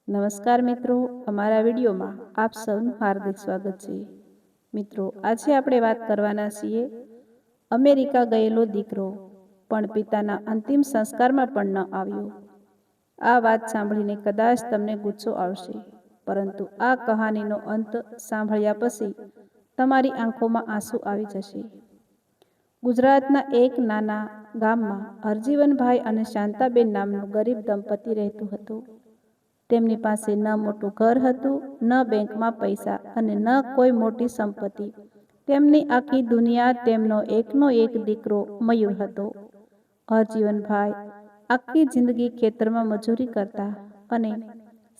નમસ્કાર મિત્રો, અમારા વિડીયોમાં આપ સૌનું હાર્દિક સ્વાગત છે. મિત્રો, આજે આપણે વાત કરવાના છીએ અમેરિકા ગયેલો દીકરો પણ પિતાના અંતિમ સંસ્કારમાં પણ ન આવ્યો. આ વાત સાંભળીને કદાચ તમને ગુસ્સો આવશે, પરંતુ આ કહાનીનો અંત સાંભળ્યા પછી તમારી આંખોમાં આંસુ આવી જશે. ગુજરાતના એક નાના ગામમાં હરજીવનભાઈ અને શાંતાબેન નામનું ગરીબ દંપતી રહેતું હતું. તેમની પાસે ન મોટું ઘર હતું, ન બેંકમાં પૈસા અને ન કોઈ મોટી સંપત્તિ. તેમની આખી દુનિયા તેમનો એકનો એક દીકરો મયુર હતો. હરજીવનભાઈ આખી જિંદગી ખેતરમાં મજૂરી કરતા અને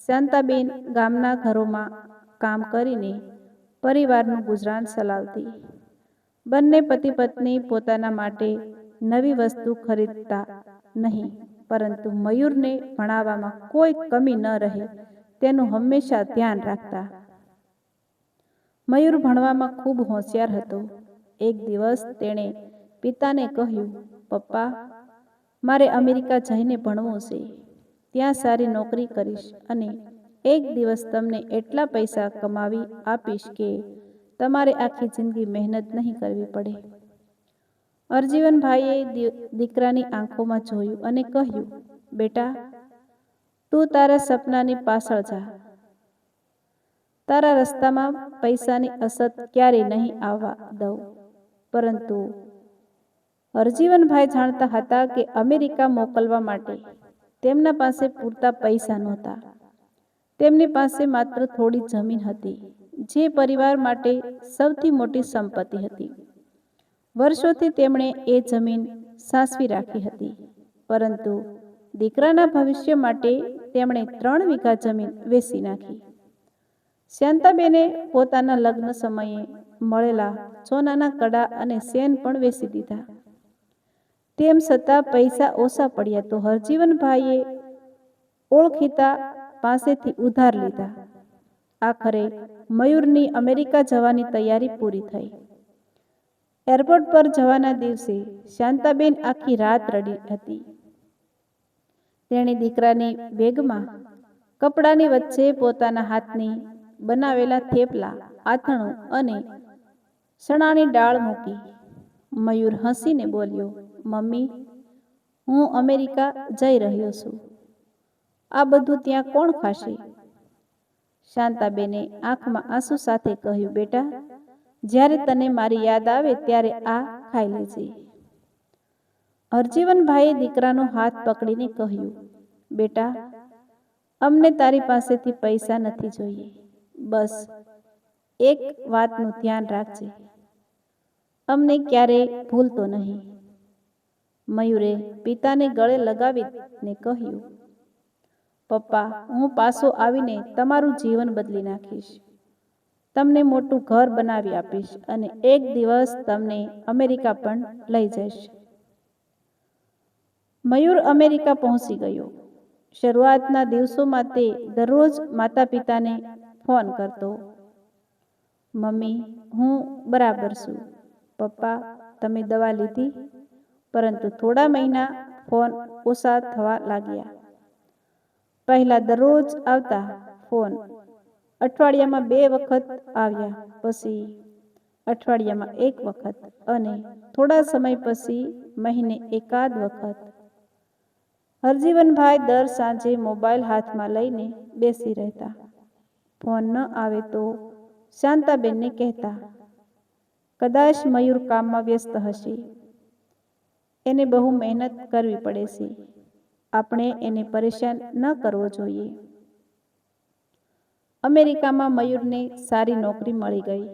શાંતાબેન ગામના ઘરોમાં કામ કરીને પરિવારનું ગુજરાન ચલાવતી. બંને પતિ પત્ની પોતાના માટે નવી વસ્તુ ખરીદતા નહીં, પરંતુ મયુરને ભણાવવામાં કોઈ કમી ન રહે તેનું હંમેશા ધ્યાન રાખતા. મયુર ભણવામાં ખૂબ હોશિયાર હતો. એક દિવસ તેણે પિતાને કહ્યું, "પપ્પા, મારે અમેરિકા જઈને ભણવું છે. ત્યાં સારી નોકરી કરીશ અને એક દિવસ તમને એટલા પૈસા કમાવી આપીશ કે તમારે આખી જિંદગી મહેનત નહીં કરવી પડે." હરજીવનભાઈએ દીકરાની આંખોમાં જોયું અને કહ્યું, "બેટા, તું તારા સપનાની પાછળ જા. તારા રસ્તામાં પૈસાની અછત ક્યારેય નહીં આવવા દઉં." પરંતુ હરજીવનભાઈ જાણતા હતા કે અમેરિકા મોકલવા માટે તેમના પાસે પૂરતા પૈસા નહોતા. તેમની પાસે માત્ર થોડી જમીન હતી, જે પરિવાર માટે સૌથી મોટી સંપત્તિ હતી. વર્ષોથી તેમણે એ જમીન સાચવી રાખી હતી, પરંતુ દીકરાના ભવિષ્ય માટે તેમણે 3 વીઘા જમીન વેચી નાખી. શાંતાબેને પોતાના લગ્ન સમયે મળેલા સોનાના કડા અને સેન પણ વેચી દીધા. તેમ છતાં પૈસા ઓછા પડ્યા તો હરજીવનભાઈએ ઓળખીતા પાસેથી ઉધાર લીધા. આખરે મયુરની અમેરિકા જવાની તૈયારી પૂરી થઈ. એરપોર્ટ પર જવાના દિવસે શાંતાબેન આખી રાત રડી હતી. તેણે દીકરાની બેગમાં કપડાની વચ્ચે પોતાના હાથની બનાવેલા થેપલા, આથણું અને ચણાની દાળ મૂકી. મયુર હસીને બોલ્યો, "મમ્મી, હું અમેરિકા જઈ રહ્યો છું. આ બધું ત્યાં કોણ ખાશે?" શાંતાબેને આંખમાં આંસુ સાથે કહ્યું, "બેટા, જ્યારે તને મારી યાદ આવે ત્યારે આ ખાઈ લેજે." હરજીવનભાઈએ દીકરાનો હાથ પકડીને કહ્યું, "બેટા, અમને તારી પાસેથી પૈસા નથી જોઈએ. બસ એક વાતનું ધ્યાન રાખજે, અમને ક્યારેય ભૂલતો નહીં." મયુરે પિતાને ગળે લગાવીને કહ્યું, "પપ્પા, હું પાછો આવીને તમારું જીવન બદલી નાખીશ. તમને મોટું ઘર બનાવી આપીશ અને એક દિવસ તમને અમેરિકા પણ લઈ જઈશ." મયુર અમેરિકા પહોંચી ગયો. શરૂઆતના દિવસોમાં તે દરરોજ માતા પિતાને ફોન કરતો, "મમ્મી, હું બરાબર છું. પપ્પા, તમે દવા લીધી?" પરંતુ થોડા મહિના ફોન ઓછા થવા લાગ્યા. પહેલા દરરોજ આવતા ફોન અઠવાડિયામાં 2 વખત આવ્યા, પછી અઠવાડિયામાં 1 વખત અને થોડા સમય પછી મહિને એકાદ વખત. હરજીવનભાઈ દર સાંજે મોબાઈલ હાથમાં લઈને બેસી રહેતા. ફોન ન આવે તો શાંતાબેનને કહેતા, "કદાચ મયુર કામમાં વ્યસ્ત હશે. એને બહુ મહેનત કરવી પડે છે. આપણે એને પરેશાન ન કરવો જોઈએ." અમેરિકામાં મયુરને સારી નોકરી મળી ગઈ.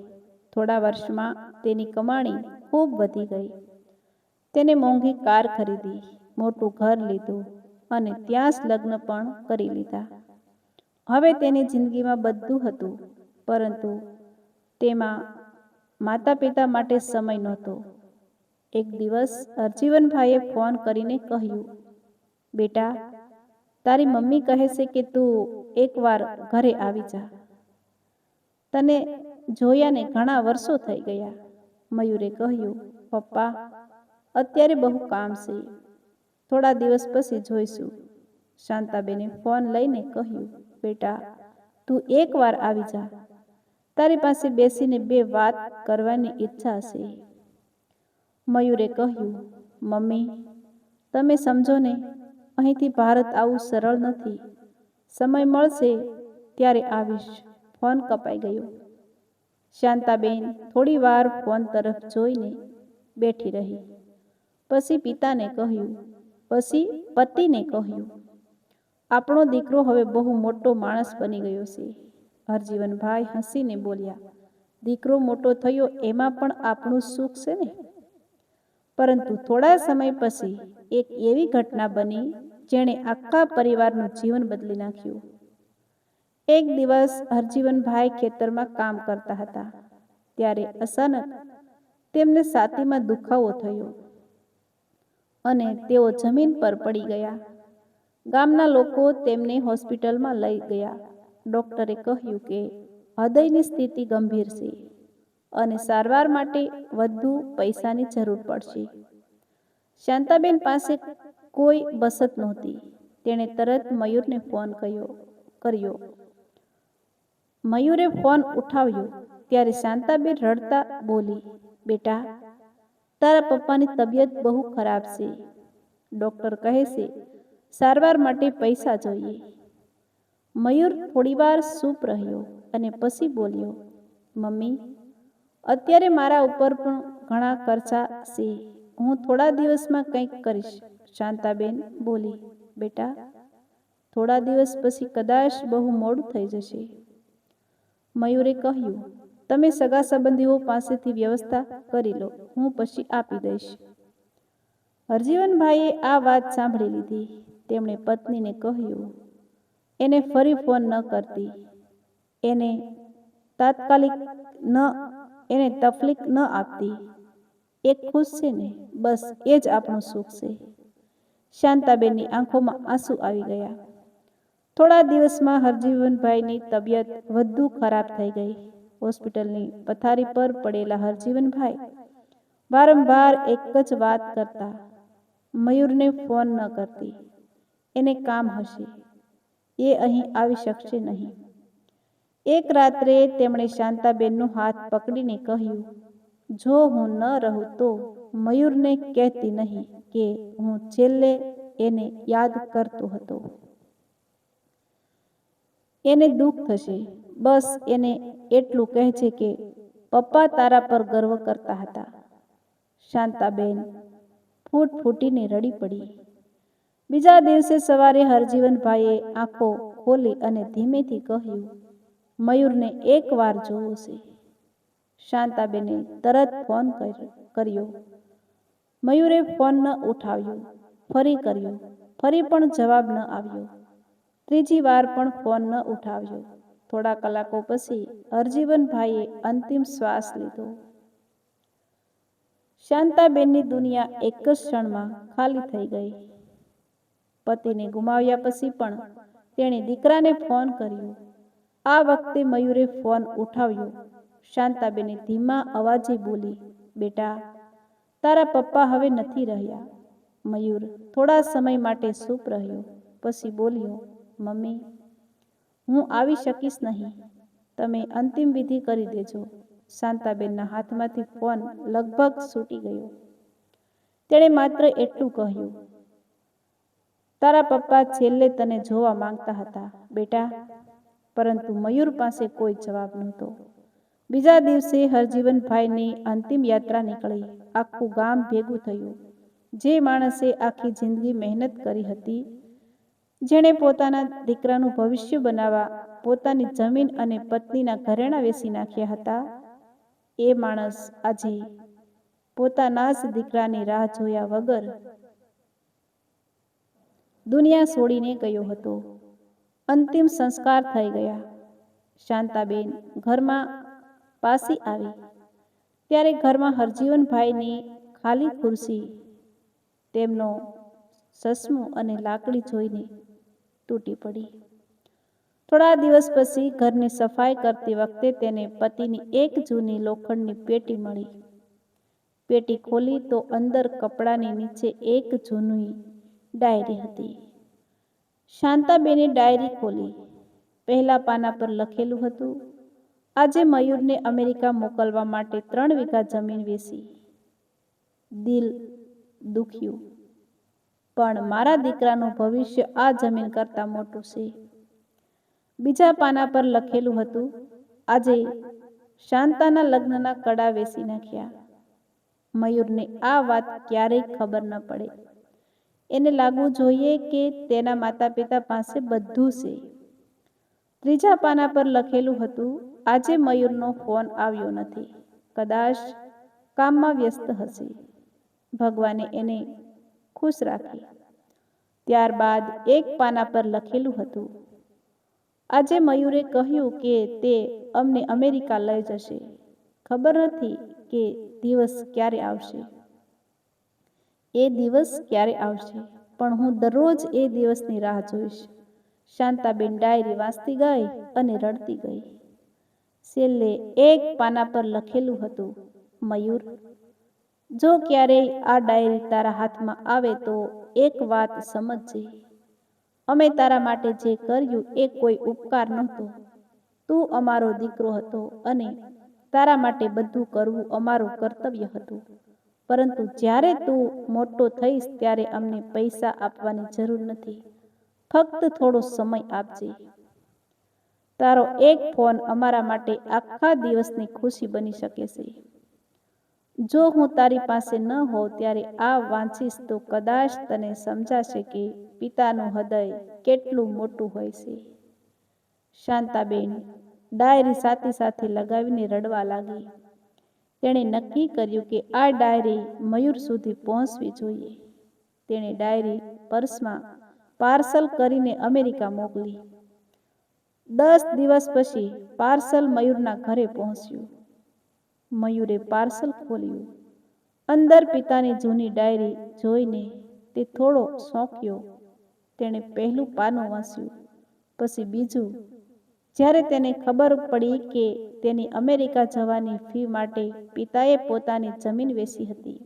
થોડા વર્ષમાં તેની કમાણી ખૂબ વધી ગઈ. તેને મોંઘી કાર ખરીદી, મોટું ઘર લીધું અને ત્યાં જ લગ્ન પણ કરી લીધા. હવે તેની જિંદગીમાં બધું હતું, પરંતુ તેમાં માતા પિતા માટે સમય નહોતો. એક દિવસ હરજીવનભાઈએ ફોન કરીને કહ્યું, "બેટા, તારી મમ્મી કહે છે કે તું એકવાર ઘરે આવી જા. તને જોયાને ઘણા વર્ષો થઈ ગયા." મયુરે કહ્યું, "પપ્પા, અત્યારે બહુ કામ છે. થોડા દિવસ પછી જોઈશું." શાંતાબેને ફોન લઈને કહ્યું, બેટા, તું એકવાર આવી જા. તારી પાસે બેસીને 2 વાત કરવાની ઈચ્છા હશે. મયુરે કહ્યું, મમ્મી, તમે સમજો ને, અહીંથી ભારત આવવું સરળ નથી. સમય મળશે ત્યારે આવીશ. ફોન કપાઈ ગયો. શાંતાબેન થોડી વાર ફોન તરફ જોઈને બેઠી રહી. પછી પતિને કહ્યું, આપણો દીકરો હવે બહુ મોટો માણસ બની ગયો છે. હરજીવનભાઈ હસીને બોલ્યા, દીકરો મોટો થયો એમાં પણ આપણું સુખ છે ને. પરંતુ થોડા સમય પછી એક એવી ઘટના બની જેણે આખા પરિવારનું જીવન બદલી નાખ્યું. એક દિવસ હરજીવનભાઈ ખેતરમાં કામ કરતા હતા. ત્યારે અચાનક તેમને છાતીમાં દુખાવો થયો અને તેઓ જમીન પર પડી ગયા. ગામના લોકો તેમને હોસ્પિટલમાં લઈ ગયા. ડોક્ટરે કહ્યું કે હૃદયની સ્થિતિ ગંભીર છે અને સારવાર માટે વધુ પૈસાની જરૂર પડશે. શાંતાબેન પાસે કોઈ બચત નહોતી. તેણે તરત મયુરને ફોન કર્યો. મયુરે ફોન ઉઠાવ્યો ત્યારે શાંતાબેન રડતા બોલી, બેટા, તારા પપ્પાની તબિયત બહુ ખરાબ છે. ડોક્ટર કહે છે સારવાર માટે પૈસા જોઈએ. મયુર થોડીવાર ચૂપ રહ્યો અને પછી બોલ્યો, મમ્મી, અત્યારે મારા ઉપર પણ ઘણા ખર્ચા છે. હું થોડા દિવસમાં કંઈક કરીશ. શાંતાબેન બોલી, બેટા, થોડા દિવસ પછી કદાચ બહુ મોડું થઈ જશે. મયુરે કહ્યું, તમે સગા સંબંધીઓ પાસેથી વ્યવસ્થા કરી લો, હું પછી આપી દઈશ. હરજીવનભાઈએ આ વાત સાંભળી લીધી. તેમણે પત્નીને કહ્યું, એને ફરી ફોન ન કરતી. એને તકલીફ ન આપતી. એ ખુશ છે ને, બસ એ જ આપણું સુખ છે. શાંતાબેનની આંખોમાં આંસુ આવી ગયા. થોડા દિવસમાં હરજીવનભાઈની તબિયત વધુ ખરાબ થઈ ગઈ. હોસ્પિટલની પથારી પર પડેલા હરજીવનભાઈ વારંવાર એક જ વાત કરતા, મયુરને ફોન ન કરતી. એને કામ હશે. એ અહીં આવી શકશે નહીં. એક રાત્રે તેમણે શાંતાબેનનો હાથ પકડીને કહ્યું, જો હું ન રહું તો મયુરને કહેતી નહીં કે હું છેલ્લે એને યાદ કરતો હતો. એને દુઃખ થશે. બસ એને એટલું કહેજે કે પપ્પા તારા પર ગર્વ કરતા હતા. શાંતાબેન ફૂટીને રડી પડી. બીજા દિવસે સવારે હરજીવનભાઈએ આંખો ખોલી અને ધીમેથી કહ્યું, મયુરને એકવાર જોવો છે. શાંતાબેને તરત ફોન કર્યો. મયુરે ફોન ન ઉઠાવ્યો. ફરી કર્યો. ફરી પણ જવાબ ન આવ્યો. ત્રીજી વાર પણ ફોન ન ઉઠાવ્યો. થોડા કલાકો પછી હરજીવનભાઈએ અંતિમ શ્વાસ લીધો. શાંતાબેનની દુનિયા એક જ ક્ષણમાં ખાલી થઈ ગઈ. પતિને ગુમાવ્યા પછી પણ તેણે દીકરાને ફોન કર્યો. આ વખતે મયુરે ફોન ઉઠાવ્યો. શાંતાબેને ધીમા અવાજે બોલી, બેટા, તારા પપ્પા હવે નથી રહ્યા. મયુર થોડા સમય માટે ચૂપ રહ્યો. પછી બોલ્યો, મમ્મી, હું આવી શકીશ નહીં. તમે અંતિમ વિધિ કરી દેજો. શાંતાબેનના હાથમાંથી ફોન લગભગ છૂટી ગયો. તેણે માત્ર એટલું કહ્યું, તારા પપ્પા છેલ્લે તને જોવા માંગતા હતા, બેટા. પરંતુ મયુર પાસે કોઈ જવાબ નહોતો. બીજા દિવસે હરજીવનભાઈની અંતિમ યાત્રા નીકળી. આખું ગામ ભેગું થયું. જે માણસે આખી જિંદગી મહેનત કરી હતી, જેણે પોતાના દીકરાનું ભવિષ્ય બનાવવા પોતાની જમીન અને પત્નીના ઘરેણાં વેચી નાખ્યા હતા, એ માણસ આજે પોતાના જ દીકરાની રાહ જોયા વગર દુનિયા છોડીને ગયો હતો. અંતિમ સંસ્કાર થઈ ગયા. શાંતાબેન ઘરમાં પાછી આવી ત્યારે ઘરમાં હરજીવનભાઈની ખાલી ખુરશી, તેમનો ચશ્મો અને લાકડી જોઈને તૂટી પડી. થોડા દિવસ પછી ઘરની સફાઈ કરતી વખતે તેને પતિની એક જૂની લોખંડની પેટી મળી. પેટી ખોલી તો અંદર કપડાની નીચે એક જૂની ડાયરી હતી. શાંતાબેને ડાયરી ખોલી. પહેલા પાના પર લખેલું હતું, આજે મયુરને અમેરિકા મોકલવા માટે 3 વીઘા જમીન વેચી. દિલ દુખ્યું, પણ મારા દીકરાનું ભવિષ્ય આ જમીન કરતાં મોટું છે. બીજા પાના પર લખેલું હતું, આજે શાંતાના લગ્નના કડા વેચી નાખ્યા. મયુરને આ વાત ક્યારેય ખબર ન પડે. એને લાગવું જોઈએ કે તેના માતા પિતા પાસે બધું છે. ત્રીજા પાના પર લખેલું હતું, આજે મયુરનો ફોન આવ્યો નથી, કદાચ કામમાં વ્યસ્ત હશે. ભગવાને એને ખુશ રાખી. ત્યારબાદ એક પાના પર લખેલું હતું, આજે મયુરે કહ્યું કે તે અમને અમેરિકા લઈ જશે. ખબર નથી કે દિવસ ક્યારે આવશે. એ દિવસ ક્યારે આવશે, પણ હું દરરોજ એ દિવસની રાહ જોઈશ. શાંતાબેન ડાયરી વાંચતી ગઈ અને રડતી ગઈ. છેલ્લે એક પાના પર લખેલું હતું, મયુર, જો ક્યારેય આ ડાયરી તારા હાથમાં આવે તો એક વાત સમજજે. અમે તારા માટે જે કર્યું એ કોઈ ઉપકાર નહોતો. તું અમારો દીકરો હતો અને તારા માટે બધું કરવું અમારું કર્તવ્ય હતું. પરંતુ જ્યારે તું મોટો થઈશ ત્યારે અમને પૈસા આપવાની જરૂર નથી. ફક્ત થોડો સમય આપજે. તારો એક ફોન અમારા માટે આખા દિવસની ખુશી બની શકે છે. જો હું તારી પાસે ન હોઉં ત્યારે આ વાંચીશ તો કદાચ તને સમજાશે કે પિતાનું હૃદય કેટલું મોટું હોય છે. શાંતાબેન ડાયરી છાતી સાથે લગાવીને રડવા લાગી. તેણે નક્કી કર્યું કે આ ડાયરી મયુર સુધી પહોંચવી જોઈએ. તેણે ડાયરી પર્સમાં પાર્સલ કરીને અમેરિકા મોકલી. 10 દિવસ પછી પાર્સલ મયુરના ઘરે પહોંચ્યું. મયુરે પાર્સલ ખોલ્યું. અંદર પિતાની જૂની ડાયરી જોઈને તે થોડો ચોંક્યો. તેણે પહેલું પાનું વાંચ્યું, પછી બીજું. જ્યારે તેને ખબર પડી કે તેની અમેરિકા જવાની ફી માટે પિતાએ પોતાની જમીન વેચી હતી,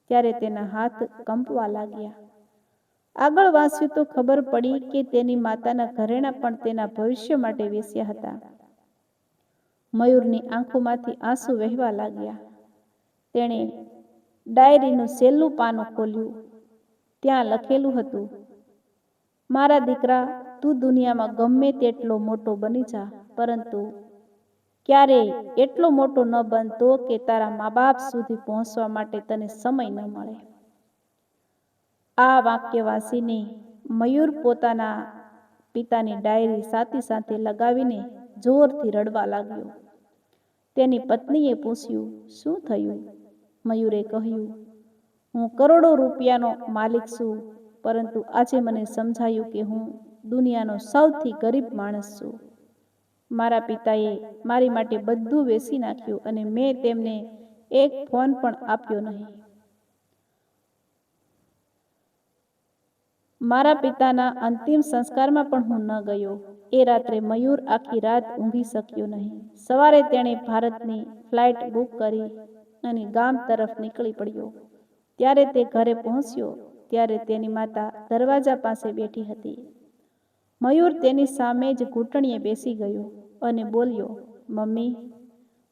ત્યારે તેના હાથ કંપવા લાગ્યા. આગળ વાંચ્યું તો ખબર પડી કે તેની માતાના ઘરેણાં પણ તેના ભવિષ્ય માટે વેચ્યા હતા. મયુરની આંખોમાંથી આંસુ વહેવા લાગ્યા. તેણે ડાયરીનું છેલ્લું પાનું ખોલ્યું. ત્યાં લખેલું હતું, મારા દીકરા, તું દુનિયામાં ગમે તેટલો મોટો બની જા, પરંતુ ક્યારેય એટલો મોટો ન બનતો કે તારા મા બાપ સુધી પહોંચવા માટે તને સમય ન મળે. આ વાક્ય વાંચીને મયુર પોતાના પિતાની ડાયરી છાતી સાથે લગાવીને જોરથી રડવા લાગ્યો. તેની પત્નીએ પૂછ્યું, શું થયું? મયુરે કહ્યું, હું કરોડો રૂપિયાનો માલિક છું, પરંતુ આજે મને સમજાયું કે હું દુનિયાનો સૌથી ગરીબ માણસ છું. મારા પિતાએ મારી માટે બધું વેચી નાખ્યું અને મેં તેમને એક ફોન પણ આપ્યો નહીં. મારા પિતાના અંતિમ સંસ્કારમાં પણ હું ન ગયો. એ રાત્રે મયુર આખી રાત ઊંઘી શક્યો નહીં. સવારે તેણે ભારતની ફ્લાઇટ બુક કરી અને ગામ તરફ નીકળી પડ્યો. ત્યારે તે ઘરે પહોંચ્યો ત્યારે તેની માતા દરવાજા પાસે બેઠી હતી. મયુર તેની સામે જ ઘૂંટણીએ બેસી ગયો અને બોલ્યો, મમ્મી,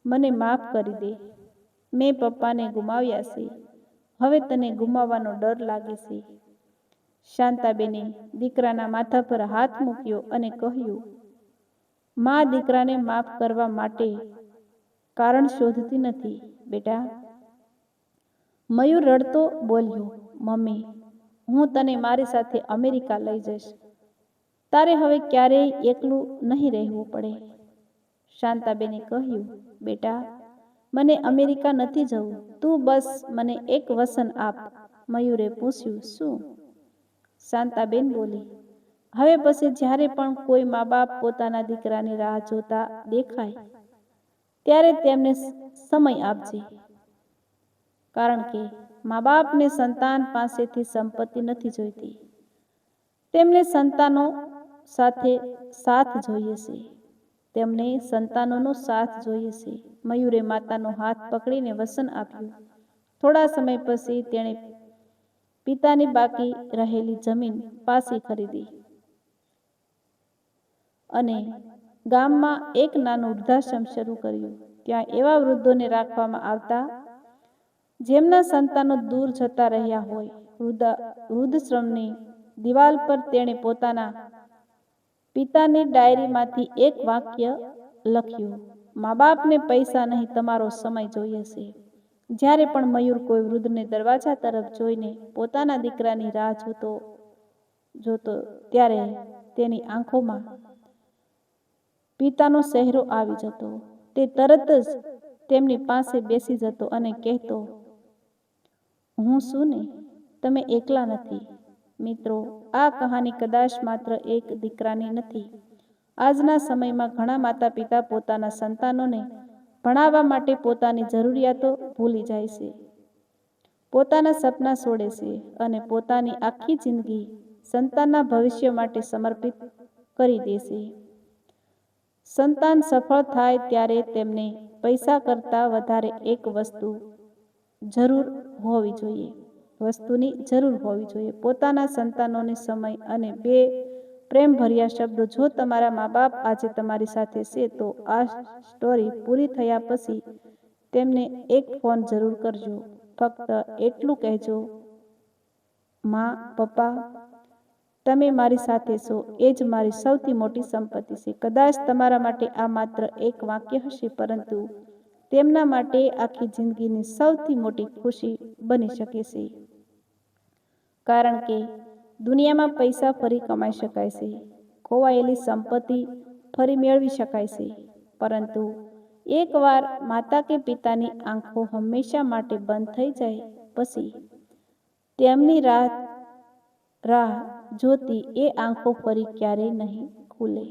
મને માફ કરી દે. મેં પપ્પાને ગુમાવ્યા છે. હવે તને ગુમાવવાનો ડર લાગે છે. શાંતાબેને દીકરાના માથા પર હાથ મૂક્યો અને કહ્યું, મા દીકરાને માફ કરવા માટે કારણ શોધતી નથી, બેટા. મયુર રડતો બોલ્યો, મમ્મી, હું તને મારી સાથે અમેરિકા લઈ જઈશ. તારે હવે ક્યારેય એકલું નહીં રહેવું પડે. શાંતાબેને કહ્યું, બેટા, મને અમેરિકા નથી જવું. તું બસ મને એક વચન આપ. મયુરે પૂછ્યું, શું? શાંતાબેન બોલી, હવે પછી જ્યારે પણ કોઈ મા બાપ પોતાના દીકરાની રાહ જોતા દેખાય ત્યારે તેમને સમય આપજે. કારણ કે મા બાપને સંતાન પાસેથી સંપત્તિ નથી જોઈતી. તેમને સંતાનો સાથે સાથ જોઈએ છે. તેમને સંતાનોનો સાથ જોઈએ છે. મયુરે માતાનો હાથ પકડીને વચન આપ્યું. થોડા સમય પછી તેણે પિતાની બાકી રહેલી જમીન પાછી ખરીદી અને ગામમાં એક નાનું વૃદ્ધાશ્રમ શરૂ કર્યું. ત્યાં એવા વૃદ્ધોને રાખવામાં આવતા જેમના સંતાનો દૂર જતા રહ્યા હોય. વૃદ્ધાશ્રમની દિવાલ પર તેણે પોતાના પિતાની ડાયરીમાંથી એક વાક્ય લખ્યું, મા બાપને પૈસા નહીં, તમારો સમય જોઈએ છે. જ્યારે પણ મયુર કોઈ વૃદ્ધને દરવાજા તરફ જોઈને પોતાના દીકરાની રાહ જોતો ત્યારે તેની આંખોમાં પિતાનો ચહેરો આવી જતો. તે તરત જ તેમની પાસે બેસી જતો અને કહેતો, હું છું ને, તમે એકલા નથી. મિત્રો, આ કહાની કદાચ માત્ર એક દીકરાની નથી. આજના સમયમાં ઘણા માતા પિતા પોતાના સંતાનોને ભણાવવા માટે પોતાની જરૂરિયાતો ભૂલી જાય છે, પોતાના સપના છોડે છે અને પોતાની આખી જિંદગી સંતાનના ભવિષ્ય માટે સમર્પિત કરી દે છે. સંતાન સફળ થાય ત્યારે તેમને પૈસા કરતાં વધારે એક વસ્તુની જરૂર હોવી જોઈએ, પોતાના સંતાનોને સમય અને બે પ્રેમભર્યા શબ્દો. જો તમારા મા બાપ આજે તમારી સાથે છે તો આ સ્ટોરી પૂરી થયા પછી તેમને એક ફોન જરૂર કરજો. ફક્ત એટલું કહેજો, માં, પપ્પા, તમે મારી સાથે છો, એ જ મારી સૌથી મોટી સંપત્તિ છે. કદાચ તમારા માટે આ માત્ર એક વાક્ય હશે, પરંતુ તેમના માટે આખી જિંદગીની સૌથી મોટી ખુશી બની શકે છે. કારણ કે દુનિયામાં પૈસા ફરી કમાઈ શકાય છે, ખોવાયેલી સંપત્તિ ફરી મેળવી શકાય છે, પરંતુ એકવાર માતા કે પિતાની આંખો હંમેશા માટે બંધ થઈ જાય પછી તેમની રાહ જોતી એ આંખો ફરી ક્યારેય નહીં ખુલે.